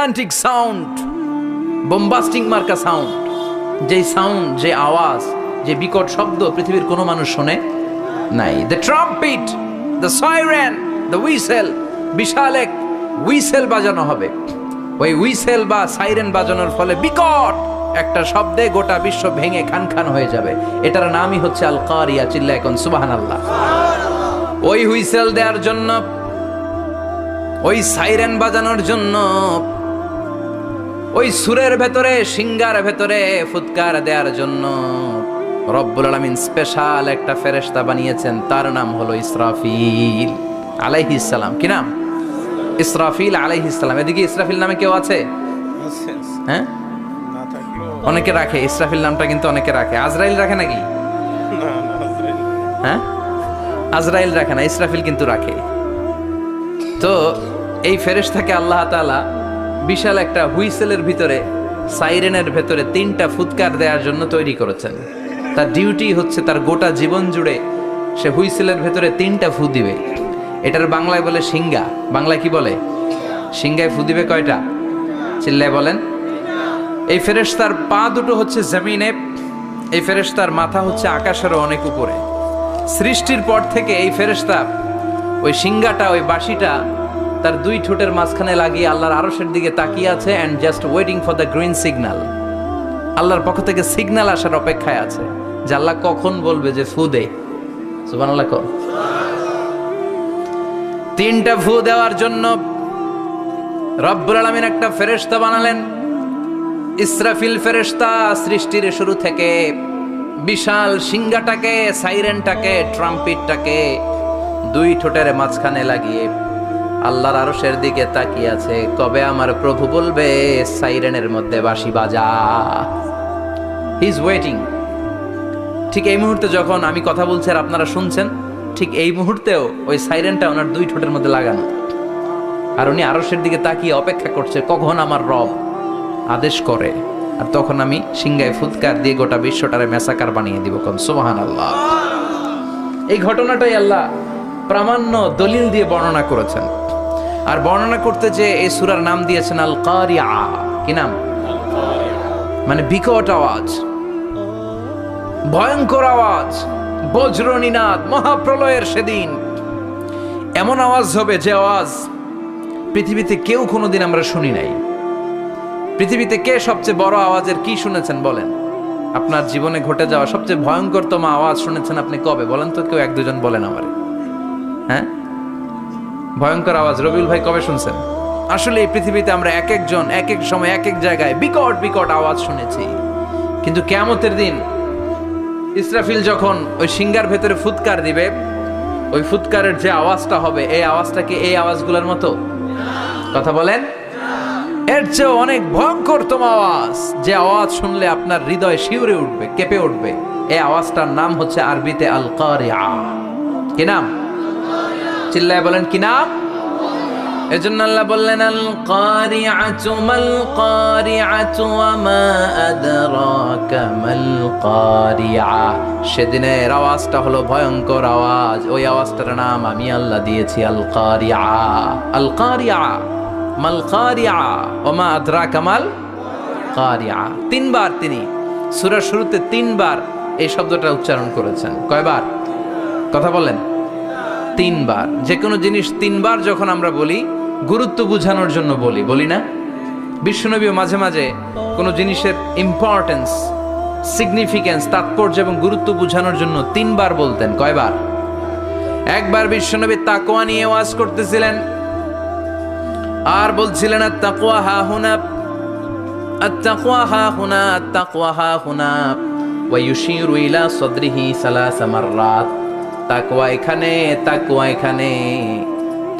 Romantic sound, bombastic মার্কা sound, যে sound, যে আওয়াজ, যে বিকট শব্দ পৃথিবীর কোনো মানুষ শোনে নাই। The trumpet, the siren, the whistle, বিশাল এক হুইসেল বাজানো হবে। ওই হুইসেল বা সাইরেন বাজানোর ফলে বিকট একটা শব্দে গোটা বিশ্ব ভেঙে খান খান হয়ে যাবে। এটার নামই হচ্ছে আল কারিয়া। চিল্লা এখন সুবহানাল্লাহ। ওই হুইসেল দেওয়ার জন্য, ওই সাইরেন বাজানোর জন্য, ওই সুরের ভেতরে, সিঙ্গার ভেতরে ফুৎকার দেওয়ার জন্য রব্বুল আলামিন স্পেশাল একটা ফেরেশতা বানিয়েছেন। তার নাম হলো ইসরাফিল আলাইহিস সালাম। কি নাম? ইসরাফিল আলাইহিস সালাম। এদিকে ইসরাফিল নামে কেউ আছে? হ্যাঁ, অনেকে রাখে ইসরাফিল নামটা, কিন্তু অনেকে রাখে। আজরাইল রাখে নাকি? হ্যাঁ, আজরাইল রাখে না, ইসরাফিল কিন্তু রাখে। তো এই ফেরেশতাকে আল্লাহ তাআলা বিশাল একটা হুইসেলের ভিতরে, সাইরেনের ভেতরে 3টা ফুৎকার দেওয়ার জন্য তৈরি করেছেন। তার ডিউটি হচ্ছে তার গোটা জীবন জুড়ে সে হুইসেলের ভেতরে 3টা ফু দিবে। এটার বাংলায় বলে সিঙ্গা। বাংলায় কি বলে? সিঙ্গায় ফু দিবে কয়টা? চিল্লায় বলেন। এই ফেরেশতার পা দুটো হচ্ছে জমিনে, এই ফেরেশতার মাথা হচ্ছে আকাশেরও অনেক উপরে। সৃষ্টির পর থেকে এই ফেরেশতা ওই সিঙ্গাটা, ওই বাঁশিটা তার 2 ঠোঁটের মাঝখানে লাগিয়ে আল্লাহর আরশের দিকে তাকিয়ে আছে, and just waiting for the green signal. আল্লাহর পক্ষ থেকে সিগন্যাল আসার অপেক্ষায় আছে যে আল্লাহ কখন বলবে যে ফু দে। সুবহানাল্লাহ। 3টা ফু দেওয়ার জন্য রব্বুল আলামিন একটা ফেরেশতা বানালেন। ইসরাফিল ফেরেশতা সৃষ্টির শুরু থেকে বিশাল সিঙ্গাটাকে, সাইরেনটাকে, ট্রাম্পিটটাকে 2 ঠোঁটের মাঝখানে লাগিয়ে আল্লাহর আরশের দিকে তাকিয়ে আছে, কবে আমার প্রভু বলবে সাইরেনের মধ্যে বাঁশি বাজা। He is waiting. ঠিক এই মুহূর্তে যখন আমি কথা বলছি আর আপনারা শুনছেন, ঠিক এই মুহূর্তেও ওই সাইরেনটা ওনার 2 ঠোঁটের মধ্যে লাগানো, আর উনি আরশের দিকে তাকিয়ে অপেক্ষা করছে কখন আমার রব আদেশ করে, আর তখন আমি সিঙ্গায় ফুৎকার দিয়ে গোটা বিশ্বটারে মেসাকার বানিয়ে দিব। কোন সুবহানাল্লাহ। এই ঘটনাটাই আল্লাহ প্রামাণ্য দলিল দিয়ে বর্ণনা করেছেন। আর বর্ণনা করতে যে এই সূরার নাম দিয়েছেন আল কারিয়া। কি নাম? মানে বিকট আওয়াজ, ভয়ঙ্কর আওয়াজ, বজ্রনিনাদ, মহাপ্রলয়ের সেদিন এমন আওয়াজ হবে যে আওয়াজ পৃথিবীতে কেউ কোনোদিন আমরা শুনি নাই। পৃথিবীতে কে সবচেয়ে বড় আওয়াজের কি শুনেছেন বলেন? আপনার জীবনে ঘটে যাওয়া সবচেয়ে ভয়ঙ্করতম আওয়াজ শুনেছেন আপনি কবে? বলেন তো, কেউ 1-2 জন বলেন আমারে। হ্যাঁ, ভয়ঙ্কর আওয়াজ রবিউল ভাই কবে শুনছেন? আসলে এই পৃথিবীতে আমরা এক একজন এক এক সময় এক এক জায়গায় বিকট বিকট আওয়াজ শুনেছি, কিন্তু কিয়ামতের দিন ইসরাফিল যখন ওই সিঙ্গার ভেতরে ফুৎকার দিবে, ওই ফুৎকারের যে আওয়াজটা হবে, এই আওয়াজটা কি এই আওয়াজগুলোর মতো? কথা বলেন। এর চেয়ে অনেক ভয়ঙ্করতম আওয়াজ, যে আওয়াজ শুনলে আপনার হৃদয় শিউরে উঠবে, কেঁপে উঠবে। এই আওয়াজটার নাম হচ্ছে আরবিতে আল কারিয়া। কি নাম? চিল্লায় বলেন, কি নাম? এজন্য আল্লাহ বললেন আল কারিআতু মাল কারিআতু ওয়া মা আদরাকা মাল কারিআ। সেদিনের আওয়াজটা হলো ভয়ঙ্কর আওয়াজ। ওই আওয়াজটার নাম আমি আল্লাহ দিয়েছি আল কারিআ। আল কারিআ মাল কারিআ ওয়া মা আদরাকা মাল কারিআ। 3 বার তিনি সূরার শুরুতে 3 বার এই শব্দটা উচ্চারণ করেছেন। কয়বার? কথা বলেন। 3 বার। যে কোনো জিনিস 3 বার যখন আমরা বলি, গুরুত্ব বোঝানোর জন্য বলি, বলি না? বিশ্বনবীও মাঝে মাঝে কোনো জিনিসের ইম্পর্টেন্স, সিগনিফিকেন্স, তাৎপর্য এবং গুরুত্ব বোঝানোর জন্য 3 বার বলতেন। কয়বার? একবার বিশ্বনবী তাকওয়া নিয়ে ওয়াজ করতেছিলেন, আর বলছিলেন আত-তাকওয়া হা হুনা, আত-তাকওয়া হা হুনা, আত-তাকওয়া হা হুনা, ওয়া ইউশিরু ইলা সাদরিহি 3 মাররাত। তাকওয়া এখানে, তাকওয়া এখানে,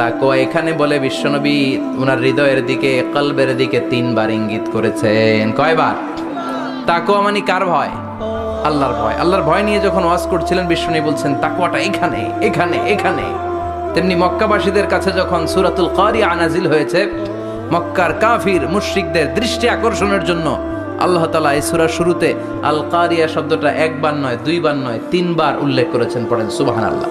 তাকওয়া এখানে বলে বিশ্বনবী ওনার হৃদয়ের দিকে, কলবের দিকে 3 বার ইঙ্গিত করেছেন। কয়বার? তাকওয়া মানে কার ভয়? আল্লাহর ভয়। আল্লাহর ভয় নিয়ে যখন ওয়াজ করছিলেন বিশ্বনবী বলছেন তাকওয়াটা এখানে, এখানে, এখানে। তেমনি মক্কাবাসীদের কাছে যখন সূরাতুল কারিয়া নাজিল হয়েছে, মক্কার কাফির মুশরিকদের দৃষ্টি আকর্ষণের জন্য আল্লাহ তাআলা এই সূরার শুরুতে আল কারিয়া শব্দটা 1 বার নয়, 2 বার নয়, 3 বার উল্লেখ করেছেন। পড়েন সুবহানাল্লাহ।